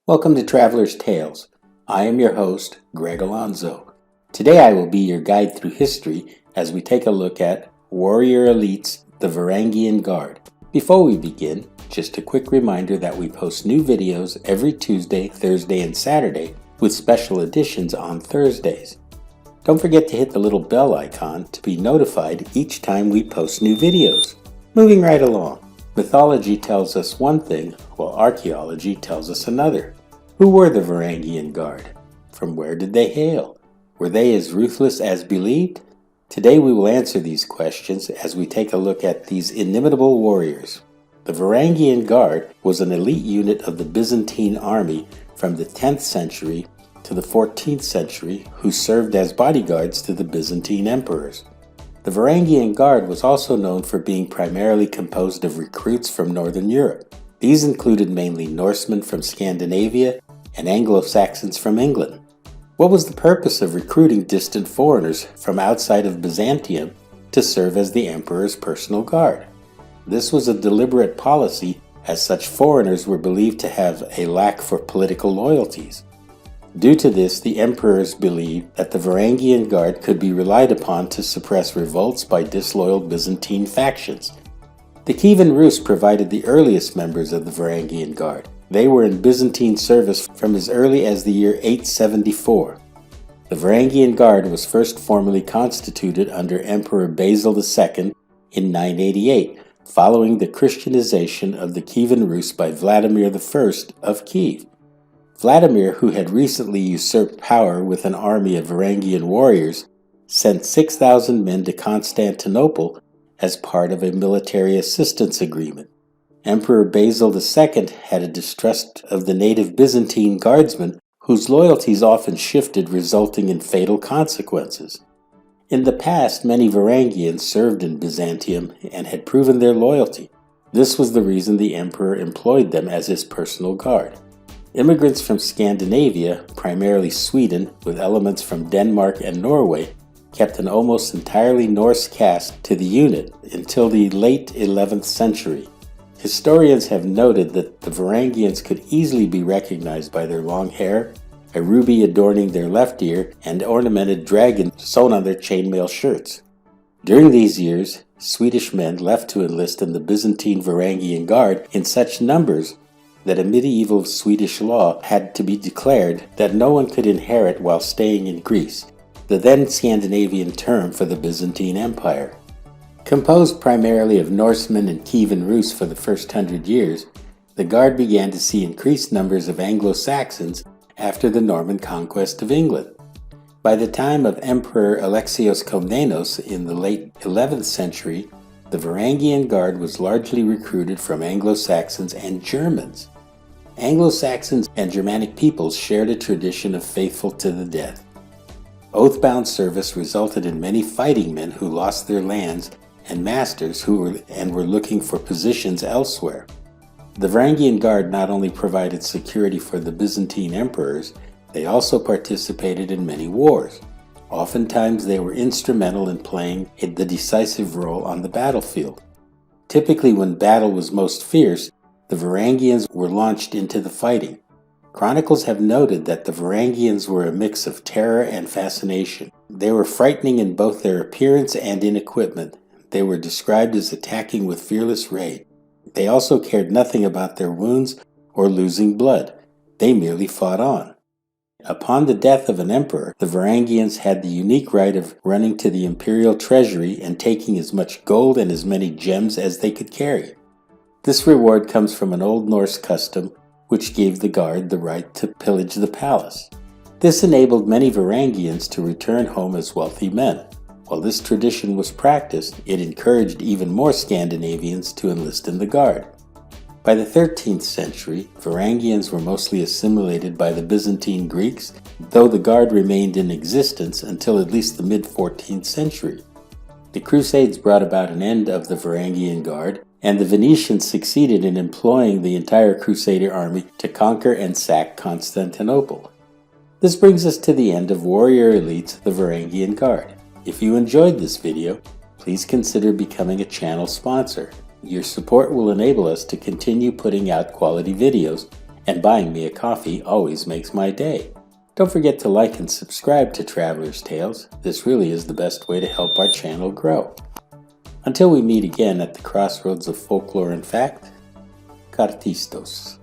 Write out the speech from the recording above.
Welcome to Traveler's Tales. I am your host, Greg Alonzo. Today I will be your guide through history as we take a look at warrior elites, the Varangian Guard. Before we begin, just a quick reminder that we post new videos every Tuesday, Thursday, and Saturday with special editions on Thursdays. Don't forget to hit the little bell icon to be notified each time we post new videos. Moving right along. Mythology tells us one thing, while archaeology tells us another. Who were the Varangian Guard? From where did they hail? Were they as ruthless as believed? Today we will answer these questions as we take a look at these inimitable warriors. The Varangian Guard was an elite unit of the Byzantine army from the 10th century to the 14th century who served as bodyguards to the Byzantine emperors. The Varangian Guard was also known for being primarily composed of recruits from Northern Europe. These included mainly Norsemen from Scandinavia and Anglo-Saxons from England. What was the purpose of recruiting distant foreigners from outside of Byzantium to serve as the emperor's personal guard? This was a deliberate policy, as such foreigners were believed to have a lack for political loyalties. Due to this, the emperors believed that the Varangian Guard could be relied upon to suppress revolts by disloyal Byzantine factions. The Kievan Rus provided the earliest members of the Varangian Guard. They were in Byzantine service from as early as the year 874. The Varangian Guard was first formally constituted under Emperor Basil II in 988, following the Christianization of the Kievan Rus by Vladimir I of Kiev. Vladimir, who had recently usurped power with an army of Varangian warriors, sent 6,000 men to Constantinople as part of a military assistance agreement. Emperor Basil II had a distrust of the native Byzantine guardsmen, whose loyalties often shifted, resulting in fatal consequences. In the past, many Varangians served in Byzantium and had proven their loyalty. This was the reason the emperor employed them as his personal guard. Immigrants from Scandinavia, primarily Sweden, with elements from Denmark and Norway, kept an almost entirely Norse caste to the unit until the late 11th century. Historians have noted that the Varangians could easily be recognized by their long hair, a ruby adorning their left ear, and ornamented dragons sewn on their chainmail shirts. During these years, Swedish men left to enlist in the Byzantine Varangian Guard in such numbers that a medieval Swedish law had to be declared that no one could inherit while staying in Greece, the then Scandinavian term for the Byzantine Empire. Composed primarily of Norsemen and Kievan Rus for the first 100 years, the Guard began to see increased numbers of Anglo-Saxons after the Norman conquest of England. By the time of Emperor Alexios Komnenos in the late 11th century, the Varangian Guard was largely recruited from Anglo-Saxons and Germans. Anglo-Saxons and Germanic peoples shared a tradition of faithful to the death. Oath-bound service resulted in many fighting men who lost their lands and masters who were looking for positions elsewhere. The Varangian Guard not only provided security for the Byzantine emperors, they also participated in many wars. Oftentimes they were instrumental in playing the decisive role on the battlefield. Typically when battle was most fierce, the Varangians were launched into the fighting. Chronicles have noted that the Varangians were a mix of terror and fascination. They were frightening in both their appearance and in equipment. They were described as attacking with fearless rage. They also cared nothing about their wounds or losing blood. They merely fought on. Upon the death of an emperor, the Varangians had the unique right of running to the imperial treasury and taking as much gold and as many gems as they could carry. This reward comes from an Old Norse custom which gave the guard the right to pillage the palace. This enabled many Varangians to return home as wealthy men. While this tradition was practiced, it encouraged even more Scandinavians to enlist in the Guard. By the 13th century, Varangians were mostly assimilated by the Byzantine Greeks, though the Guard remained in existence until at least the mid-14th century. The Crusades brought about an end of the Varangian Guard, and the Venetians succeeded in employing the entire Crusader army to conquer and sack Constantinople. This brings us to the end of Warrior Elites, the Varangian Guard. If you enjoyed this video, please consider becoming a channel sponsor. Your support will enable us to continue putting out quality videos And buying me a coffee always makes my day. Don't forget to like and subscribe to Traveler's Tales. This really is the best way to help our channel grow. Until we meet again at the crossroads of folklore and fact, Cartistos.